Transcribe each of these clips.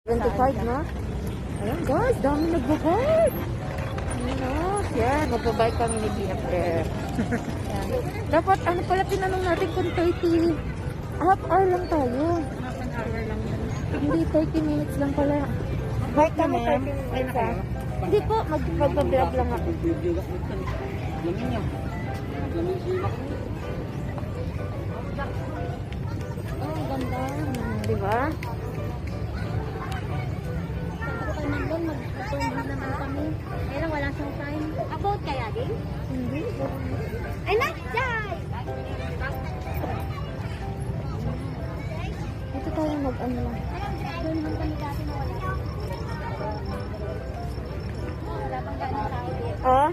25 na. Ayan guys, dami nagbabike. Yan, magbabike kami ni BFF. Yan. Dapat, ano pala, tinanong natin kung 30, half hour lang tayo. Half an hour lang. Hindi, 30 minutes lang pala. Bike kami 30 minutes ha. Hindi po, mag-vlog lang ako. Oh, ganda. Diba? Mag-appointment naman kami. Pero wala siyang time. About kaya din? Hindi. Ay, na-jay! Ito tayo mag-ano lang. Doon naman kami dati na wala. Wala pang gano'ng tao dito. Oh?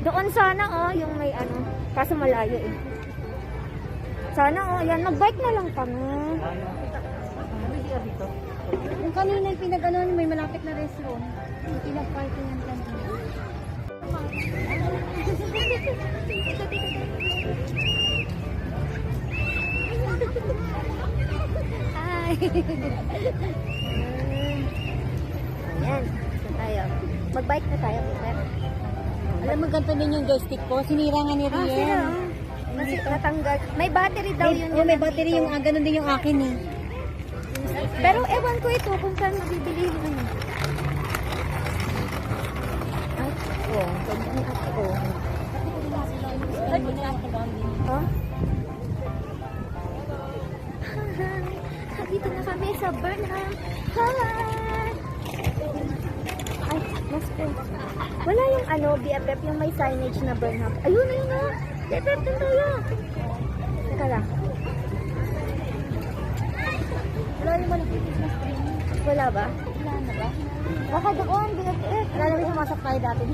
Doon sana oh, yung may ano, kaso malayo eh. Sana oh, yan, mag-bike na lang kami. Yung kanina yung pinag-ano, may malapit na restaurant. Yung pinag-parking ng kanina. Hi! Ayan, saan tayo? Mag-bike na tayo, Peter. Alam mo, ganito din yung joystick ko. Sinira nga ni Ah, Rian. sila. Kasi natanggal. May battery daw yun. Oh, may battery yung ganun din yung akin eh. Pero ewan ko ito kung saan mabibili yung ano. Ay, oh, ganda ng ako. Oh? Dito na kami sa Burnham. Hi! Ay, mas wala yung ano, BFF, yung may signage na Burnham. Ayun na yun na! BFF, dun tayo! Teka lang. Wala yung malapit Christmas tree. Wala ba? Wala na ba? Baka doon, BFF. Wala na rin sumasok tayo dati.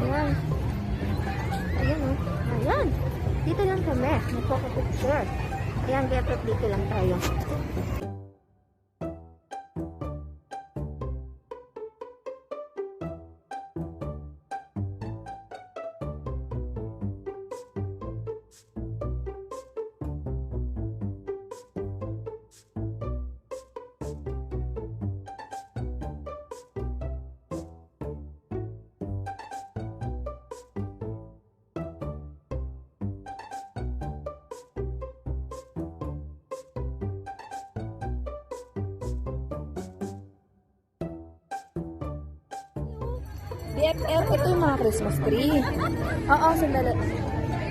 Ayan. Ayan o. Ayan. Dito lang kami. Magpapapicture. Ayan, BFF, dito lang tayo. BFF, ito yung mga Christmas tree. Oo, sandali.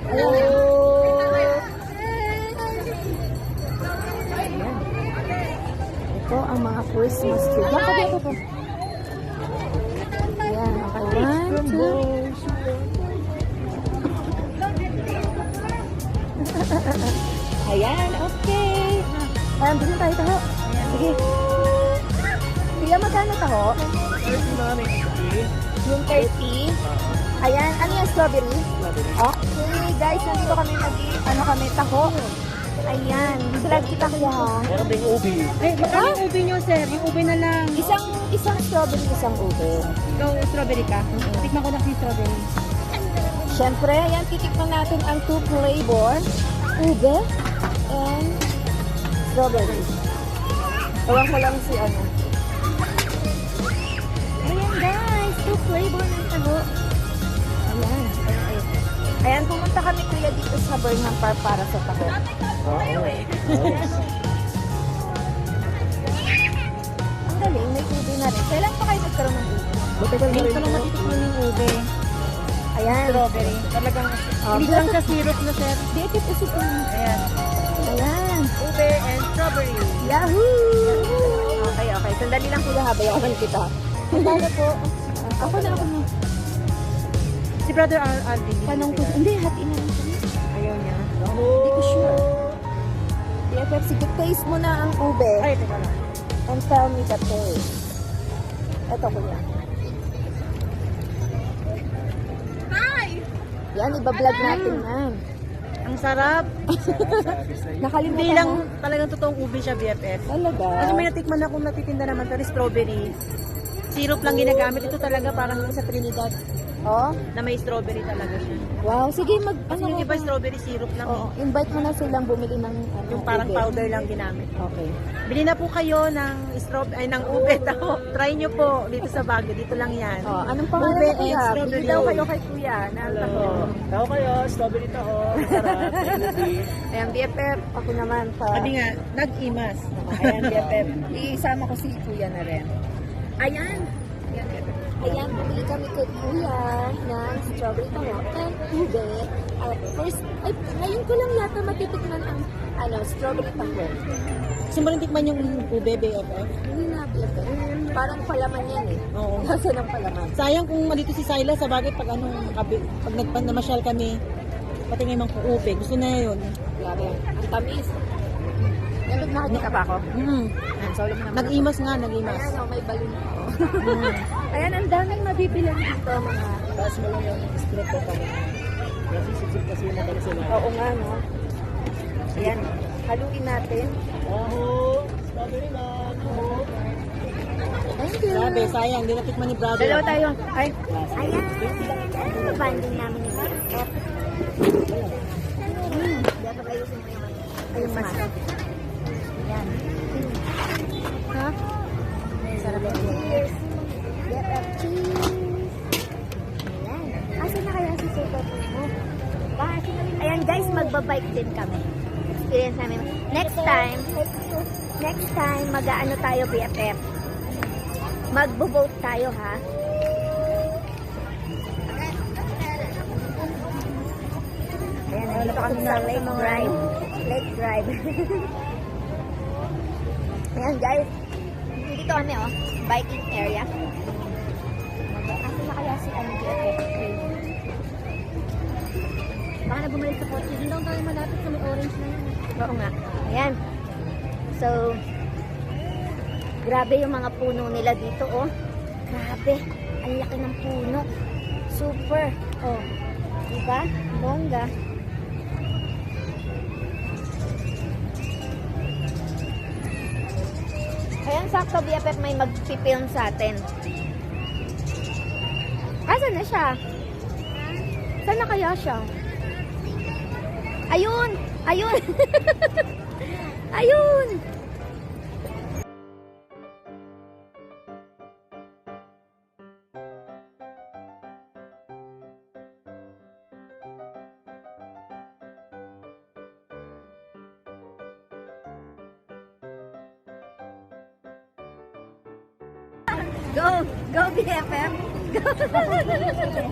Ayan. Ayan. Ito ang mga Christmas tree. Diyan ka dito po. Ayan, okay. 1, 2. Ayan, okay. Ayan, bilhin tayo taho. Sige. Kuya, magkano taho? 30 yung 30. Ayan, ano yung strawberry? Okay, guys, nandito kami ano kami, taho. Ayan, vlog kita kuya ha. Meron ding ubi. Ay, baka yung ube nyo, sir. Yung ube na lang. Isang strawberry, isang ube. Ikaw, strawberry ka? Tikman ko na si strawberry. Siyempre, ayan, titikman natin ang 2 flavor. Ube and strawberry. Ewan ko lang si ano. Ayan guys, 2 flavor ng taho. Ayan. Ayan, pumunta kami kuya dito sa Burnham Park para sa taho. Ang galing, may ube na rin. Kailan pa kayo nagkaroon ng ube? Hindi ko lang matitikman yung ube. Ayan. Strawberry. Talagang, hindi lang sa syrup na, sir. Dikit usipin. Ayan. Ayan. Ube and strawberry. Yahoo! Okay, okay. Sandali lang kuya, habayawan kita. Sandali po. Ako na. Si Brother Alvin. Tanong ko, hindi, hatiin na lang kami. Ayaw niya. Hindi ko sure. BFF, sige, taste mo na ang ube. Ay, teka. And tell me the taste. Ito kuya. Yan, ibablog natin yan. Ang sarap. Nakalimutan Hindi lang mo. talagang totoong ube siya, BFF. Talaga. Kasi may natikman akong natitinda naman, pero strawberry. Syrup lang ginagamit. Ito talaga parang sa Trinidad Oh, na may strawberry talaga siya. wow. Sige, Kasi yung iba strawberry syrup lang. Oo, invite mo na silang bumili ng ano, Yung parang ube. powder lang ginamit. Okay. Bili na po kayo ng ng ube. Try nyo po dito sa Baguio. Dito lang yan. Oh, anong pangalan Ube mo and kuya? strawberry. Bili daw kayo kay kuya. Hello. Tao kayo, strawberry taho. Sarap. Ayan, BFF. Ako naman pa. Sabi nga, nag-imas. Ayan, BFF. Isama ko si kuya na rin. Ayan. Ayan, bumili kami kay kuya ng strawberry taho and ube. First, ngayon ko lang yata matitikman ang strawberry taho. Gusto mo rin tikman yung ube, BFF? Hindi na, BFF. Parang palaman yan eh. Oo. Lasa ng palaman. Sayang kung malito si Silas sa bagay pag pag namasyal kami, pati ngayon mang ube. Gusto na yun. Grabe. Ang tamis. Yan, nakakita pa ako. Ayan, so, alam mo naman ako. Nag-imas nga, nag-imas. Ayan, may balloon ako. Ayan, ang daming mabibilang dito mga... Taas mo lang yung script ko pala. Kasi sisip kasi yung mabalik sila. Oo nga, no? Ayan, haluin natin. Taho. Strawberry man. Taho. Thank you. Sabi, sayang, hindi natikman ni brother. Dalawa tayo. Ay, Ayan. Ano ba banding namin ni BFF? Dapat ayusin mo yung ayun mas. Ayan. Ha? Sarap yung cheers. BFF, cheese. Ayan. Asan na kaya si Soto mo? Ayan guys, magbabike din kami. Experience namin. Next time, mag-ano tayo BFF. Magbo-boat tayo ha. Ayan, nandito kami sa Lake Drive. Lake Drive. Ayan guys, dito kami biking area. Asan na kaya si BFF? Baka na bumalik sa kotse. Hindi lang tayo malapit sa may orange na yun. Oo nga. Ayan. So, grabe yung mga puno nila dito, oh. Grabe. Ang laki ng puno. Super. Oh. Diba? Bongga. Ayan, sakto BFF may mag-film sa atin. Asan na siya? Saan na kaya siya? Ayun! Ayun! Ayun! Go! Go BFF! Go!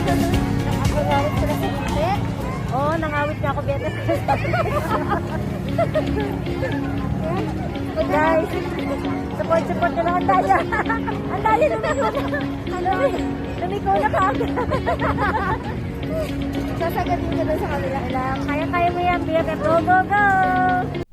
Nakakawawit ko na sa kasi. Oo, nangawit niya ako, Bete. Guys, support nyo lang. Ang daya. Ang daya lumiko na ka agad. Sasagadin ko na sa kanila. Kaya mo yan, BFF. Go, go, go!